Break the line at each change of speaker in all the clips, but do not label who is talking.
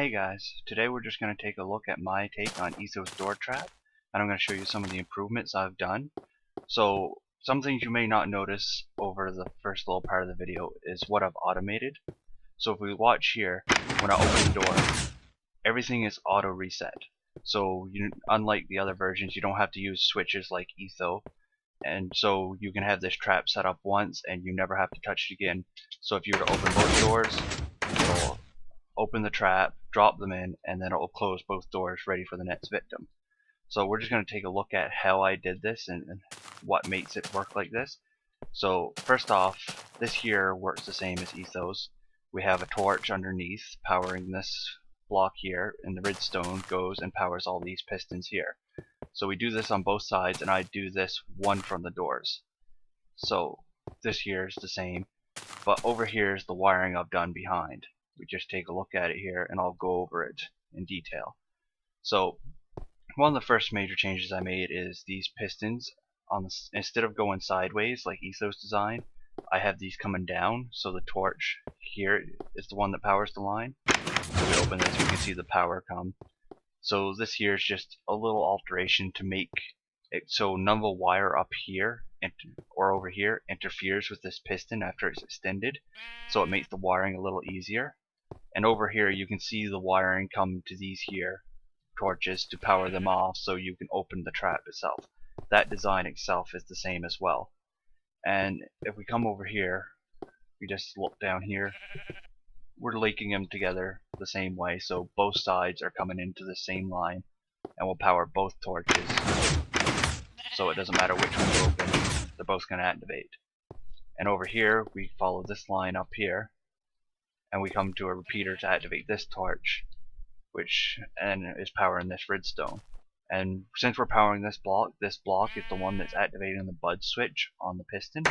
Hey guys, today we're just going to take a look at my take on Etho's door trap, and I'm going to show you some of the improvements I've done. So some things you may not notice over the first little part of the video is what I've automated. So if we watch here, when I open the door, everything is auto reset. So unlike the other versions, you don't have to use switches like Etho, and so you can have this trap set up once and you never have to touch it again. So if you were to open both doors, it'll open the trap, drop them in, and then it will close both doors ready for the next victim. So we're just going to take a look at how I did this and what makes it work like this. So first off, this here works the same as Etho's. We have a torch underneath powering this block here, and the redstone goes and powers all these pistons here. So we do this on both sides, and I do this one from the doors. So this here is the same, but over here is the wiring I've done behind. We just take a look at it here and I'll go over it in detail. So one of the first major changes I made is these pistons, instead of going sideways like Etho's design, I have these coming down, so the torch here is the one that powers the line. So we open this, we can see the power come. So this here is just a little alteration to make it so none of the wire up here or over here interferes with this piston after it's extended, so it makes the wiring a little easier. And over here you can see the wiring come to these here torches to power them off, so you can open the trap itself. That design itself is the same as well. And if we come over here, we just look down here, we're linking them together the same way, so both sides are coming into the same line, and we'll power both torches, so it doesn't matter which one's open, they're both going to activate. And over here we follow this line up here, and we come to a repeater to activate this torch, which is powering this redstone. And since we're powering this block is the one that's activating the bud switch on the piston.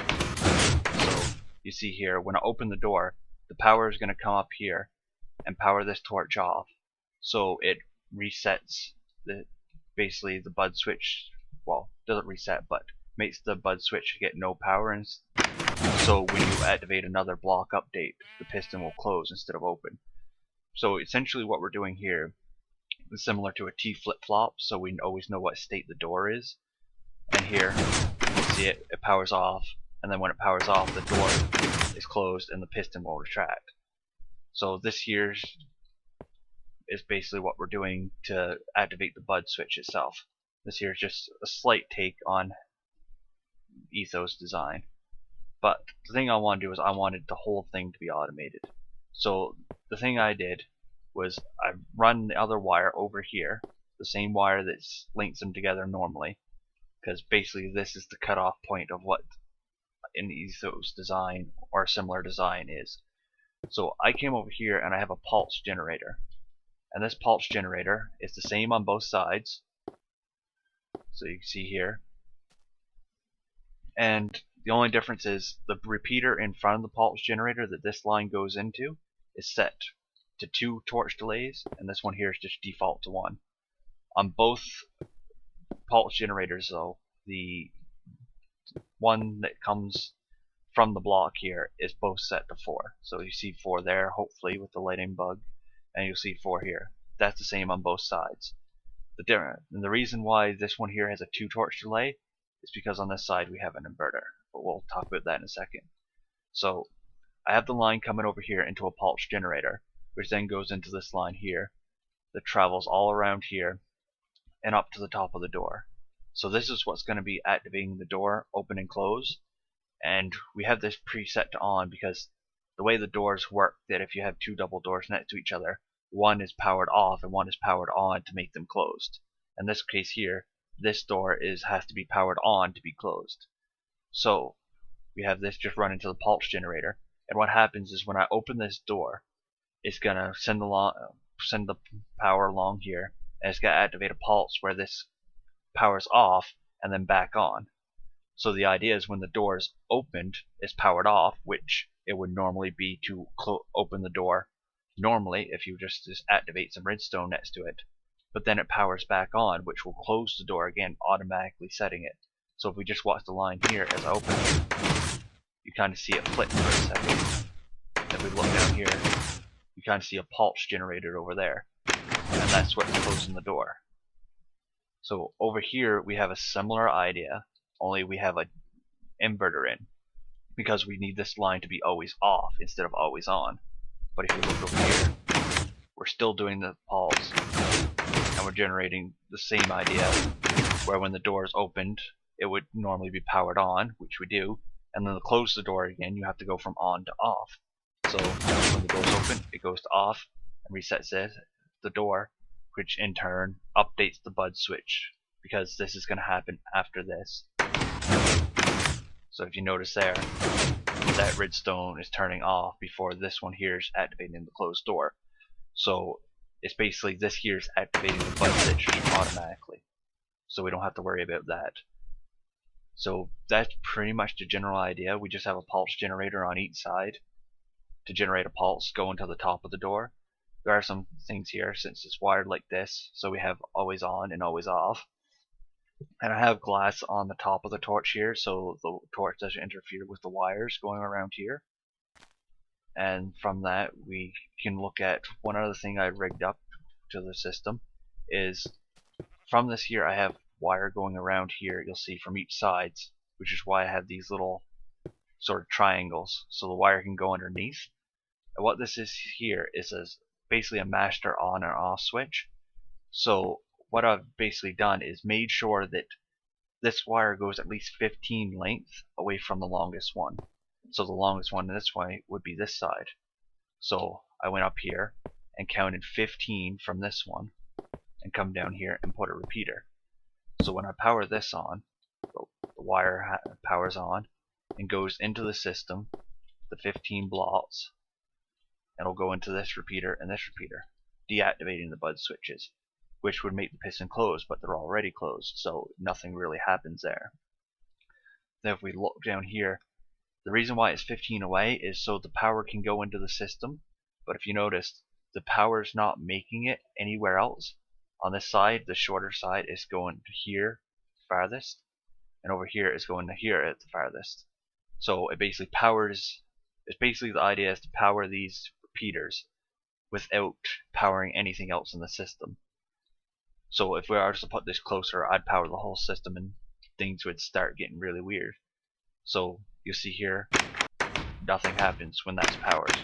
So you see here, when I open the door, the power is going to come up here and power this torch off. So it resets basically the bud switch, well, doesn't reset, but makes the bud switch get no power, and so when you activate another block update, the piston will close instead of open. So essentially what we're doing here is similar to a T flip-flop, so we always know what state the door is. And here, you see it powers off, and then when it powers off, the door is closed and the piston will retract. So this here is basically what we're doing to activate the bud switch itself. This here is just a slight take on Etho's design. But the thing I want to do is I wanted the whole thing to be automated. So the thing I did was I run the other wire over here, the same wire that links them together normally, because basically this is the cutoff point of what an Etho's design or a similar design is. So I came over here and I have a pulse generator, and this pulse generator is the same on both sides, so you can see here, and the only difference is the repeater in front of the pulse generator that this line goes into is set to 2 torch delays, and this one here is just default to 1. On both pulse generators though, the one that comes from the block here is both set to 4. So you see 4 there, hopefully with the lighting bug, and you'll see 4 here. That's the same on both sides. And the reason why this one here has a 2 torch delay is because on this side we have an inverter, but we'll talk about that in a second. So I have the line coming over here into a pulse generator, which then goes into this line here that travels all around here and up to the top of the door. So this is what's going to be activating the door open and close, and we have this preset to on because the way the doors work, that if you have 2 double doors next to each other, one is powered off and one is powered on to make them closed. In this case here, this door has to be powered on to be closed. So we have this just run into the pulse generator, and what happens is when I open this door, it's gonna send the power along here, and it's gonna activate a pulse where this powers off and then back on. So the idea is when the door is opened, it's powered off, which it would normally be to open the door normally if you just activate some redstone next to it. But then it powers back on, which will close the door again, automatically setting it. So if we just watch the line here as I open it, you kind of see it flick for a second. If we look down here, you kind of see a pulse generated over there, and that's what's closing the door. So over here we have a similar idea, only we have an inverter in, because we need this line to be always off instead of always on. But if you look over here, we're still doing the pulse, and we're generating the same idea, where when the door is opened, it would normally be powered on, which we do, and then to close the door again, you have to go from on to off. So when the door's open, it goes to off and resets the door, which in turn updates the bud switch, because this is going to happen after this. So if you notice there, that redstone is turning off before this one here is activating the closed door. So it's basically this here is activating the bud switch automatically, so we don't have to worry about that. So that's pretty much the general idea. We just have a pulse generator on each side to generate a pulse going to the top of the door. There are some things here since it's wired like this, so we have always on and always off. And I have glass on the top of the torch here, so the torch doesn't interfere with the wires going around here. And from that we can look at one other thing I rigged up to the system is from this here I have wire going around here, you'll see from each sides, which is why I have these little sort of triangles so the wire can go underneath. And what this is here is basically a master on and off switch. So what I've basically done is made sure that this wire goes at least 15 length away from the longest one. So the longest one this way would be this side. So I went up here and counted 15 from this one and come down here and put a repeater. So when I power this on, the wire powers on and goes into the system, the 15 blocks, and it'll go into this repeater and this repeater, deactivating the bud switches, which would make the piston close, but they're already closed, so nothing really happens there. Then if we look down here, the reason why it's 15 away is so the power can go into the system, but if you notice, the power is not making it anywhere else. On this side, the shorter side is going to here farthest, and over here is going to here at the farthest. So it basically powers, it's basically the idea is to power these repeaters without powering anything else in the system. So if we were to put this closer, I'd power the whole system and things would start getting really weird. So you see here, nothing happens when that's powered.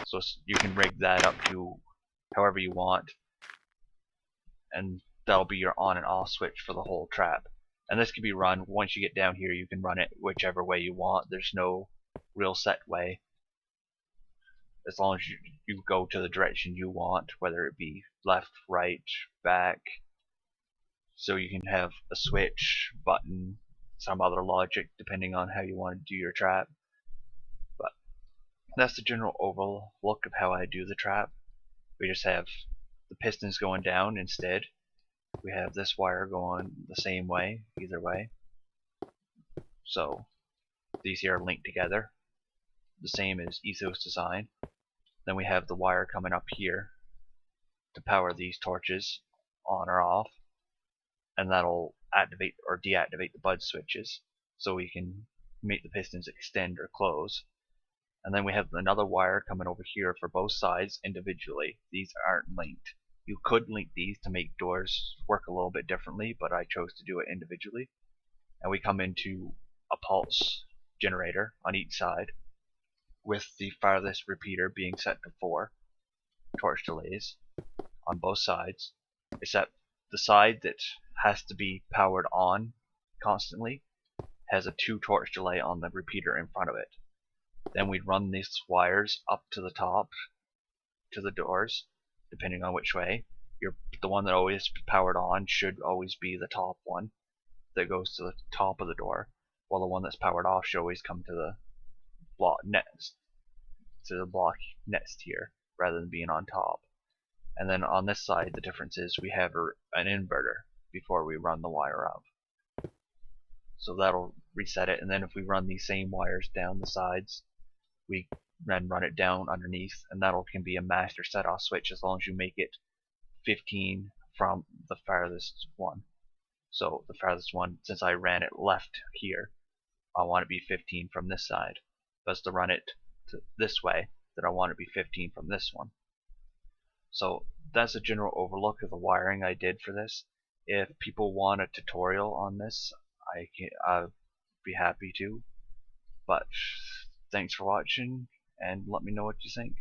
So you can rig that up to however you want, and that'll be your on and off switch for the whole trap. And this can be run, once you get down here, you can run it whichever way you want. There's no real set way. As long as you go to the direction you want, whether it be left, right, back. So you can have a switch, button, some other logic depending on how you want to do your trap. But that's the general overall look of how I do the trap. We just have the pistons going down instead. We have this wire going the same way, either way. So these here are linked together, the same as Etho's design. Then we have the wire coming up here to power these torches on or off, and that'll activate or deactivate the bud switches so we can make the pistons extend or close. And then we have another wire coming over here for both sides individually. These aren't linked. You could link these to make doors work a little bit differently, but I chose to do it individually. And we come into a pulse generator on each side, with the farthest repeater being set to 4 torch delays on both sides, except the side that has to be powered on constantly has a 2 torch delay on the repeater in front of it. Then we'd run these wires up to the top to the doors, depending on which way. The one that always powered on should always be the top one that goes to the top of the door, while the one that's powered off should always come to the block next here rather than being on top. And then on this side, the difference is we have an inverter before we run the wire up. So that'll reset it, and then if we run these same wires down the sides, we then run it down underneath, and that'll can be a master set off switch as long as you make it 15 from the farthest one. So the farthest one, since I ran it left here, I want it to be 15 from this side. But to run it to this way, then I want it to be 15 from this one. So that's a general overlook of the wiring I did for this. If people want a tutorial on this, I'd be happy to. But thanks for watching, and let me know what you think.